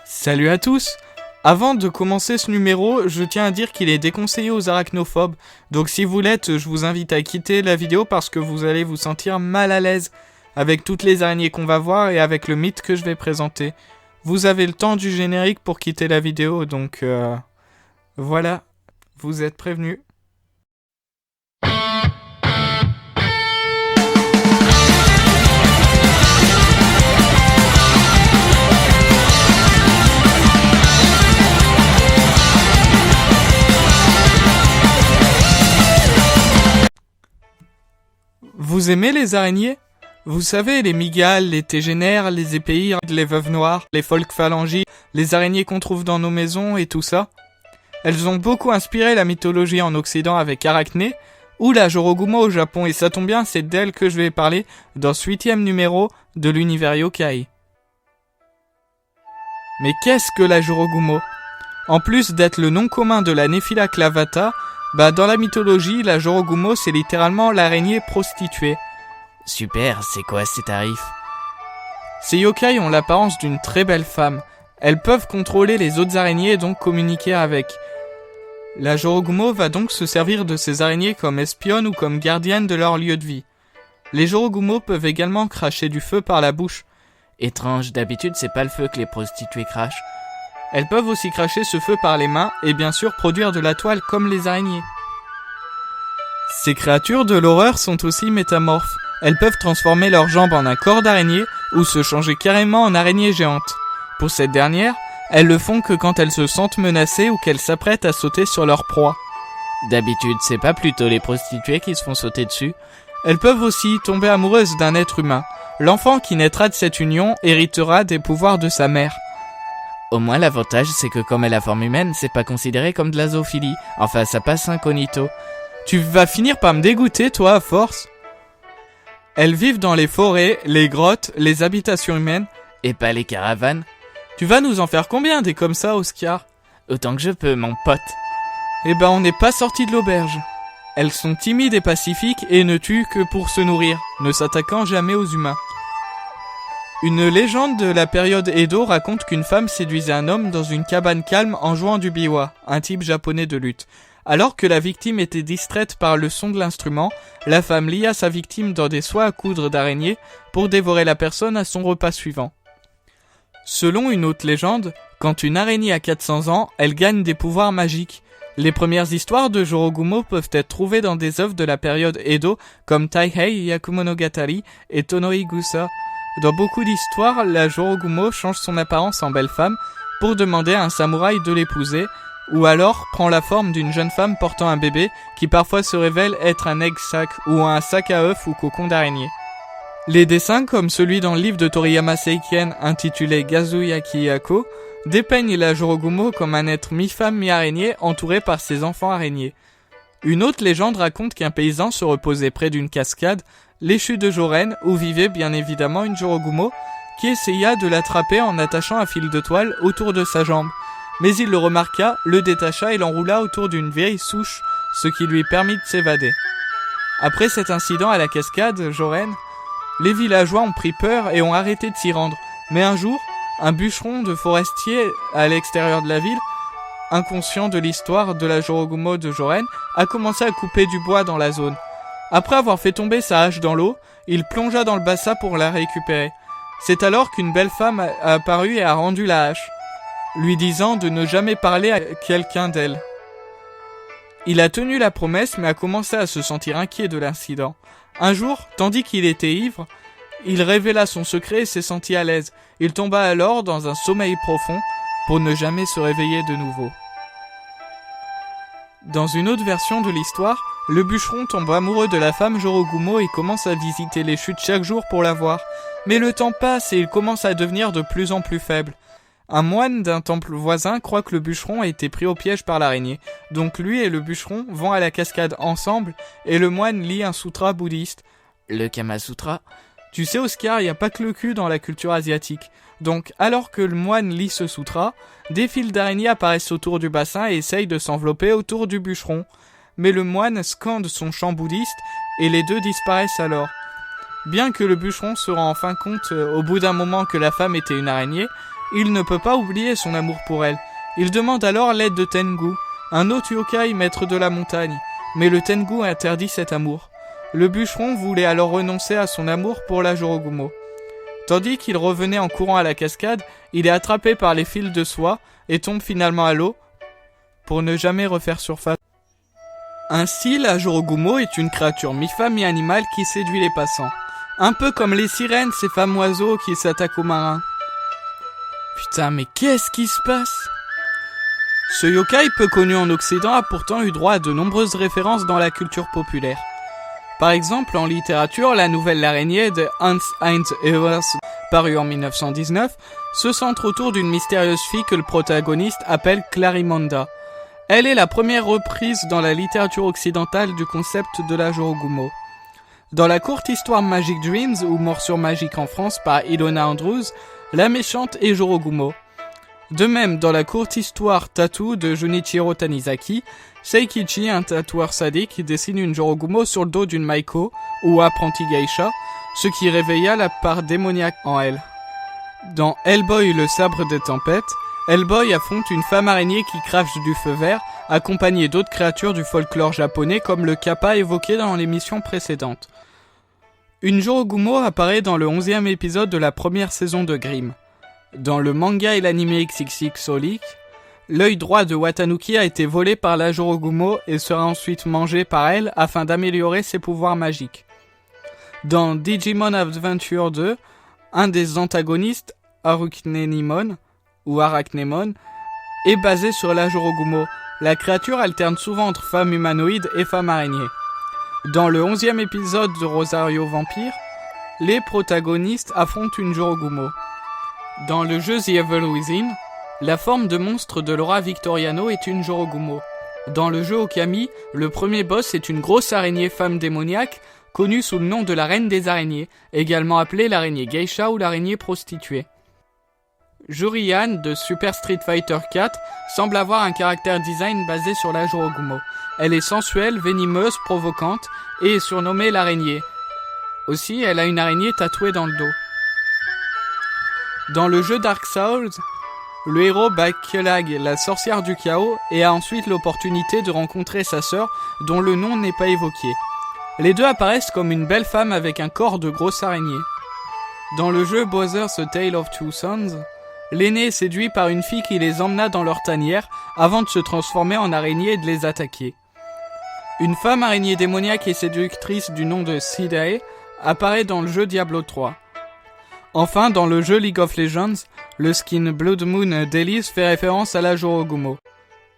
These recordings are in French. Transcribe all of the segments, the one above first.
Salut à tous! Avant de commencer ce numéro, je tiens à dire qu'il est déconseillé aux arachnophobes. Donc si vous l'êtes, je vous invite à quitter la vidéo parce que vous allez vous sentir mal à l'aise avec toutes les araignées qu'on va voir et avec le mythe que je vais présenter. Vous avez le temps du générique pour quitter la vidéo, donc voilà, vous êtes prévenus. Vous aimez les araignées? Vous savez, les mygales, les tégénaires, les épéires, les veuves noires, les phalangis, les araignées qu'on trouve dans nos maisons et tout ça? Elles ont beaucoup inspiré la mythologie en Occident avec Arachné, ou la Jorogumo au Japon, et ça tombe bien, c'est d'elle que je vais parler dans ce 8e numéro de l'univers Yokai. Mais qu'est-ce que la Jorogumo? En plus d'être le nom commun de la Nephila clavata, dans la mythologie, la Jorogumo c'est littéralement l'araignée prostituée. Super, c'est quoi ces tarifs? Ces yokai ont l'apparence d'une très belle femme. Elles peuvent contrôler les autres araignées et donc communiquer avec. La Jorogumo va donc se servir de ces araignées comme espionnes ou comme gardiennes de leur lieu de vie. Les Jorogumo peuvent également cracher du feu par la bouche. Étrange, d'habitude c'est pas le feu que les prostituées crachent. Elles peuvent aussi cracher ce feu par les mains et bien sûr produire de la toile comme les araignées. Ces créatures de l'horreur sont aussi métamorphes. Elles peuvent transformer leurs jambes en un corps d'araignée ou se changer carrément en araignée géante. Pour cette dernière, elles le font que quand elles se sentent menacées ou qu'elles s'apprêtent à sauter sur leur proie. D'habitude, c'est pas plutôt les prostituées qui se font sauter dessus? Elles peuvent aussi tomber amoureuses d'un être humain. L'enfant qui naîtra de cette union héritera des pouvoirs de sa mère. Au moins l'avantage c'est que comme elle a forme humaine, c'est pas considéré comme de la zoophilie. Enfin, ça passe incognito. Tu vas finir par me dégoûter, toi, à force. Elles vivent dans les forêts, les grottes, les habitations humaines. Et pas les caravanes. Tu vas nous en faire combien des comme ça, Oscar? Autant que je peux, mon pote. On n'est pas sorti de l'auberge. Elles sont timides et pacifiques et ne tuent que pour se nourrir, ne s'attaquant jamais aux humains. Une légende de la période Edo raconte qu'une femme séduisait un homme dans une cabane calme en jouant du biwa, un type japonais de lutte. Alors que la victime était distraite par le son de l'instrument, la femme lia sa victime dans des soies à coudre d'araignée pour dévorer la personne à son repas suivant. Selon une autre légende, quand une araignée a 400 ans, elle gagne des pouvoirs magiques. Les premières histoires de Jorogumo peuvent être trouvées dans des œuvres de la période Edo comme Taihei Yakumonogatari et Tonoigusa. Dans beaucoup d'histoires, la Jorogumo change son apparence en belle femme pour demander à un samouraï de l'épouser, ou alors prend la forme d'une jeune femme portant un bébé qui parfois se révèle être un egg sac ou un sac à œufs ou cocon d'araignée. Les dessins, comme celui dans le livre de Toriyama Seiken intitulé Gazuyaki Yako, dépeignent la Jorogumo comme un être mi-femme mi-araignée entouré par ses enfants araignées. Une autre légende raconte qu'un paysan se reposait près d'une cascade, l'échu de Joren, où vivait bien évidemment une Jorogumo, qui essaya de l'attraper en attachant un fil de toile autour de sa jambe. Mais il le remarqua, le détacha et l'enroula autour d'une vieille souche, ce qui lui permit de s'évader. Après cet incident à la cascade, Joren, les villageois ont pris peur et ont arrêté de s'y rendre. Mais un jour, un bûcheron de forestier à l'extérieur de la ville, inconscient de l'histoire de la Jorogumo de Joren, a commencé à couper du bois dans la zone. Après avoir fait tomber sa hache dans l'eau, il plongea dans le bassin pour la récupérer. C'est alors qu'une belle femme a apparu et a rendu la hache, lui disant de ne jamais parler à quelqu'un d'elle. Il a tenu la promesse mais a commencé à se sentir inquiet de l'incident. Un jour, tandis qu'il était ivre, il révéla son secret et s'est senti à l'aise. Il tomba alors dans un sommeil profond pour ne jamais se réveiller de nouveau. Dans une autre version de l'histoire, le bûcheron tombe amoureux de la femme Jorogumo et commence à visiter les chutes chaque jour pour la voir. Mais le temps passe et il commence à devenir de plus en plus faible. Un moine d'un temple voisin croit que le bûcheron a été pris au piège par l'araignée. Donc lui et le bûcheron vont à la cascade ensemble et le moine lit un sutra bouddhiste. Le Kama Sutra. Tu sais Oscar, il n'y a pas que le cul dans la culture asiatique. Donc alors que le moine lit ce sutra, des fils d'araignées apparaissent autour du bassin et essayent de s'envelopper autour du bûcheron. Mais le moine scande son chant bouddhiste et les deux disparaissent alors. Bien que le bûcheron se rend enfin compte au bout d'un moment que la femme était une araignée, il ne peut pas oublier son amour pour elle. Il demande alors l'aide de Tengu, un autre yokai maître de la montagne, mais le Tengu interdit cet amour. Le bûcheron voulait alors renoncer à son amour pour la Jorogumo. Tandis qu'il revenait en courant à la cascade, il est attrapé par les fils de soie et tombe finalement à l'eau pour ne jamais refaire surface. Ainsi, la Jorogumo est une créature mi-femme mi-animale qui séduit les passants. Un peu comme les sirènes, ces femmes oiseaux qui s'attaquent aux marins. Putain, mais qu'est-ce qui se passe ? Ce yokai peu connu en Occident a pourtant eu droit à de nombreuses références dans la culture populaire. Par exemple, en littérature, la nouvelle L'araignée de Hans-Heinz Ewers, parue en 1919, se centre autour d'une mystérieuse fille que le protagoniste appelle Clarimonda. Elle est la première reprise dans la littérature occidentale du concept de la Jorogumo. Dans la courte histoire Magic Dreams, ou Morsure magique en France par Ilona Andrews, la méchante est Jorogumo. De même, dans la courte histoire Tattoo de Junichiro Tanizaki, Seikichi, un tatoueur sadique, dessine une Jorogumo sur le dos d'une Maiko, ou apprentie geisha, ce qui réveilla la part démoniaque en elle. Dans Hellboy le sabre des tempêtes, Hellboy affronte une femme araignée qui crache du feu vert, accompagnée d'autres créatures du folklore japonais comme le kappa évoqué dans l'émission précédente. Une Jorogumo apparaît dans le 11e épisode de la première saison de Grimm. Dans le manga et l'anime XXX Holic, l'œil droit de Watanuki a été volé par la Jorogumo et sera ensuite mangé par elle afin d'améliorer ses pouvoirs magiques. Dans Digimon Adventure 2, un des antagonistes, Arachnemon, ou Arachnemon, est basé sur la Jorogumo. La créature alterne souvent entre femme humanoïde et femme araignée. Dans le 11e épisode de Rosario Vampire, les protagonistes affrontent une Jorogumo. Dans le jeu The Evil Within, la forme de monstre de Laura Victoriano est une Jorogumo. Dans le jeu Okami, le premier boss est une grosse araignée femme démoniaque, connue sous le nom de la reine des araignées, également appelée l'araignée geisha ou l'araignée prostituée. Jurian de Super Street Fighter 4 semble avoir un caractère design basé sur la Jorogumo. Elle est sensuelle, venimeuse, provocante et est surnommée l'araignée. Aussi, elle a une araignée tatouée dans le dos. Dans le jeu Dark Souls, le héros bat Kelag, la sorcière du chaos, et a ensuite l'opportunité de rencontrer sa sœur, dont le nom n'est pas évoqué. Les deux apparaissent comme une belle femme avec un corps de grosse araignée. Dans le jeu Bowser's A Tale of Two Sons, l'aîné est séduit par une fille qui les emmena dans leur tanière avant de se transformer en araignée et de les attaquer. Une femme araignée démoniaque et séductrice du nom de Sidae apparaît dans le jeu Diablo 3. Enfin, dans le jeu League of Legends, le skin Blood Moon Delis fait référence à la Jorogumo.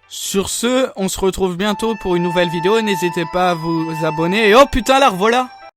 Sur ce, on se retrouve bientôt pour une nouvelle vidéo, n'hésitez pas à vous abonner et oh putain la revoilà!